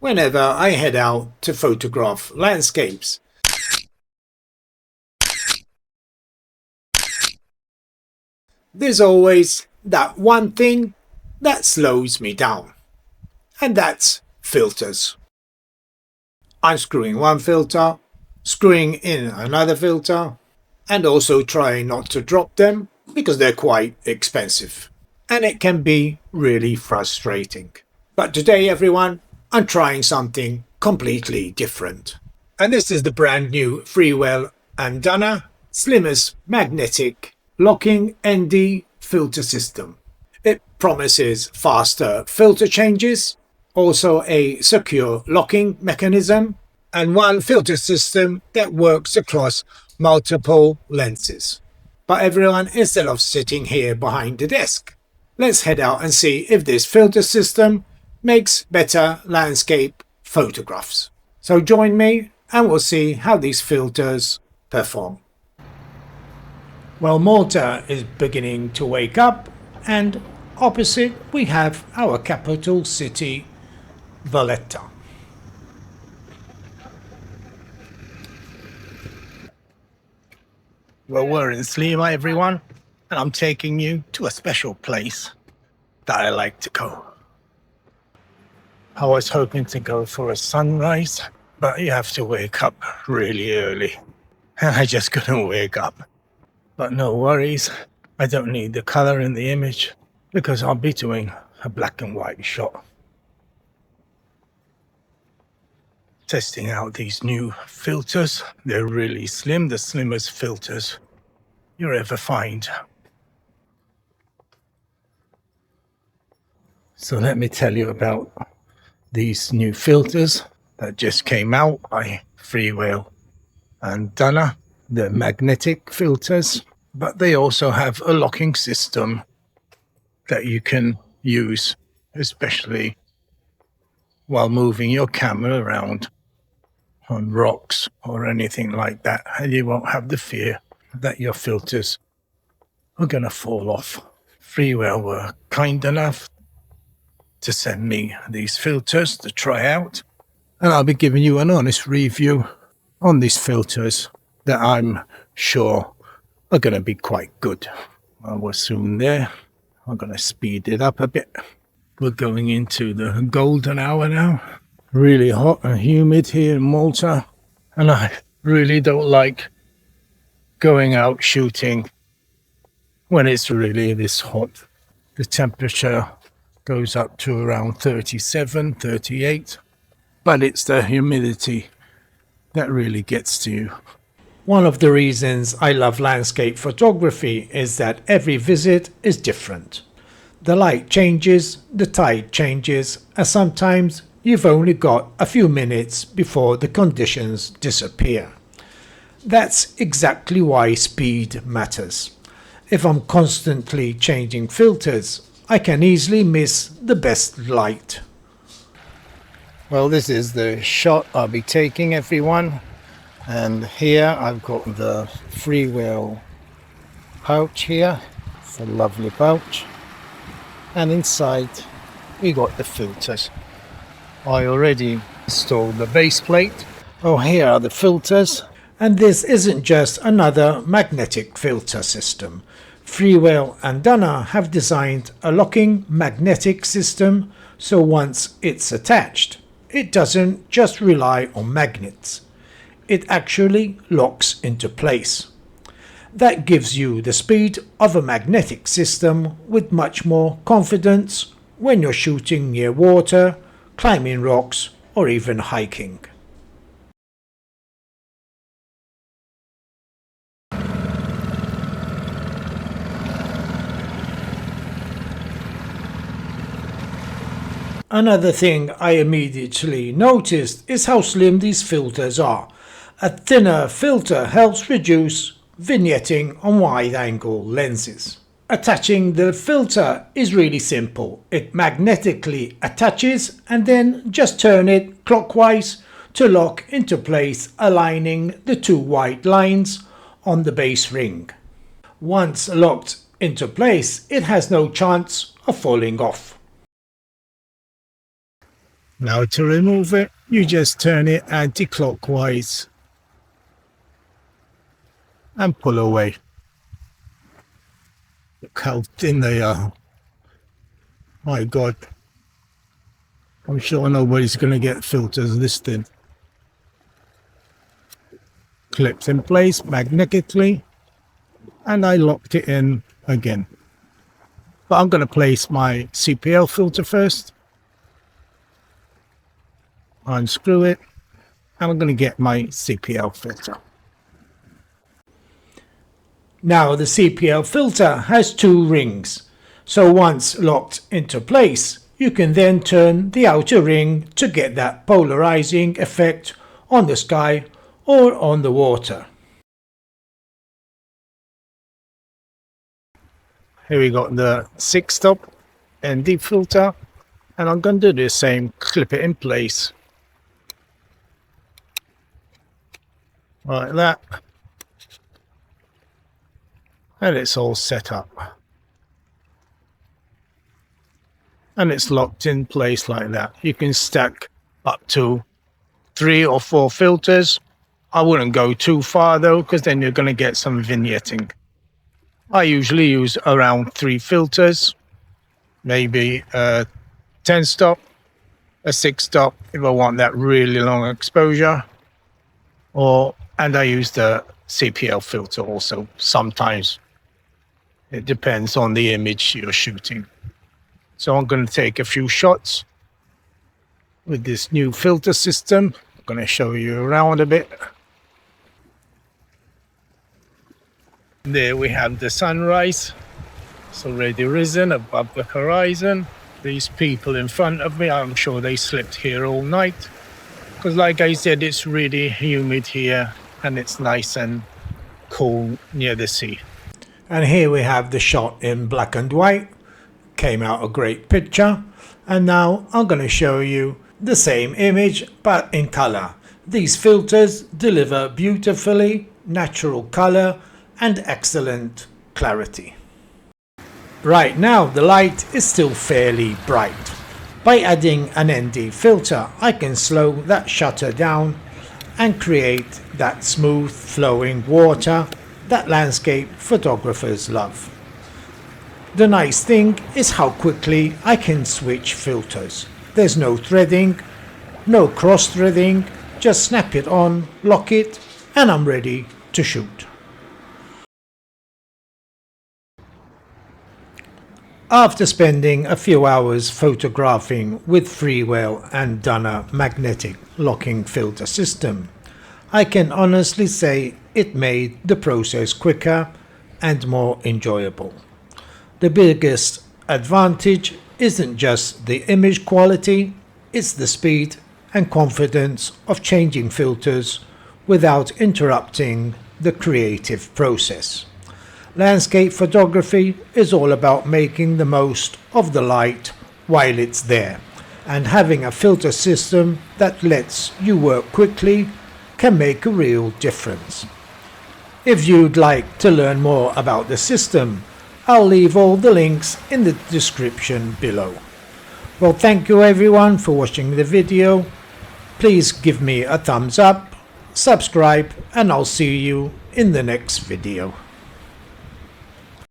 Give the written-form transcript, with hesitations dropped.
whenever I head out to photograph landscapes. There's always that one thing that slows me down, and that's filters. Unscrewing one filter, screwing in another filter, and also trying not to drop them because they're quite expensive. And it can be really frustrating. But today, everyone, I'm trying something completely different. And this is the brand new Freewell and Dunna Slimmest magnetic locking ND filter system. It promises faster filter changes, also a secure locking mechanism, and one filter system that works across multiple lenses. But everyone, instead of sitting here behind the desk, let's head out and see if this filter system makes better landscape photographs. So join me and we'll see how these filters perform. Well, Malta is beginning to wake up, and opposite we have our capital city, Valletta. Well, we're in Slimmest, everyone, and I'm taking you to a special place that I like to go. I was hoping to go for a sunrise, but you have to wake up really early, and I just couldn't wake up. But no worries, I don't need the color in the image because I'll be doing a black and white shot. Testing out these new filters. They're really slim, the slimmest filters you'll ever find. So let me tell you about these new filters that just came out by Freewell and Dunna. They're magnetic filters, but they also have a locking system that you can use, especially while moving your camera around on rocks or anything like that, and you won't have the fear that your filters are gonna fall off. Freewell were kind enough to send me these filters to try out, and I'll be giving you an honest review on these filters that I'm sure are gonna be quite good. Well, we're soon there. I'm gonna speed it up a bit. We're going into the golden hour now. Really hot and humid here in Malta, and I really don't like going out shooting when it's really this hot. The temperature goes up to around 37, 38, but it's the humidity that really gets to you. One of the reasons I love landscape photography is that every visit is different. The light changes, the tide changes, and sometimes you've only got a few minutes before the conditions disappear. That's exactly why speed matters. If I'm constantly changing filters, I can easily miss the best light. Well, this is the shot I'll be taking, everyone. And here I've got the Freewell pouch here. It's a lovely pouch. And inside we got the filters. I already installed the base plate. Oh, here are the filters. And this isn't just another magnetic filter system. Freewell and Dunna have designed a locking magnetic system, so once it's attached, it doesn't just rely on magnets. It actually locks into place. That gives you the speed of a magnetic system with much more confidence when you're shooting near water, climbing rocks, or even hiking. Another thing I immediately noticed is how slim these filters are. A thinner filter helps reduce vignetting on wide-angle lenses. Attaching the filter is really simple. It magnetically attaches and then just turn it clockwise to lock into place, aligning the two white lines on the base ring. Once locked into place, it has no chance of falling off. Now to remove it, you just turn it anti-clockwise and pull away. Look how thin they are. My God. I'm sure nobody's going to get filters this thin. Clips in place magnetically, and I locked it in again. But I'm going to place my CPL filter first. Unscrew it, and I'm going to get my CPL filter. Now the CPL filter has two rings, so once locked into place, you can then turn the outer ring to get that polarizing effect on the sky or on the water. Here we got the 6-stop ND filter, and I'm going to do the same, clip it in place. Like that. And it's all set up. And it's locked in place like that. You can stack up to 3 or 4 filters. I wouldn't go too far though, because then you're going to get some vignetting. I usually use around 3 filters, maybe a 10-stop, a 6-stop if I want that really long exposure, and I use the CPL filter also sometimes. It depends on the image you're shooting. So I'm going to take a few shots with this new filter system. I'm going to show you around a bit. There we have the sunrise. It's already risen above the horizon. These people in front of me, I'm sure they slept here all night. Because like I said, it's really humid here and it's nice and cool near the sea. And here we have the shot in black and white. Came out a great picture. And now I'm going to show you the same image but in color. These filters deliver beautifully natural color and excellent clarity. Right now the light is still fairly bright. By adding an ND filter, I can slow that shutter down and create that smooth flowing water that landscape photographers love. The nice thing is how quickly I can switch filters. There's no threading, no cross threading, just snap it on, lock it, and I'm ready to shoot. After spending a few hours photographing with Freewell and Dunna magnetic locking filter system, I can honestly say it made the process quicker and more enjoyable. The biggest advantage isn't just the image quality, it's the speed and confidence of changing filters without interrupting the creative process. Landscape photography is all about making the most of the light while it's there, and having a filter system that lets you work quickly can make a real difference. If you'd like to learn more about the system, I'll leave all the links in the description below. Well, thank you everyone for watching the video. Please give me a thumbs up, subscribe, and I'll see you in the next video.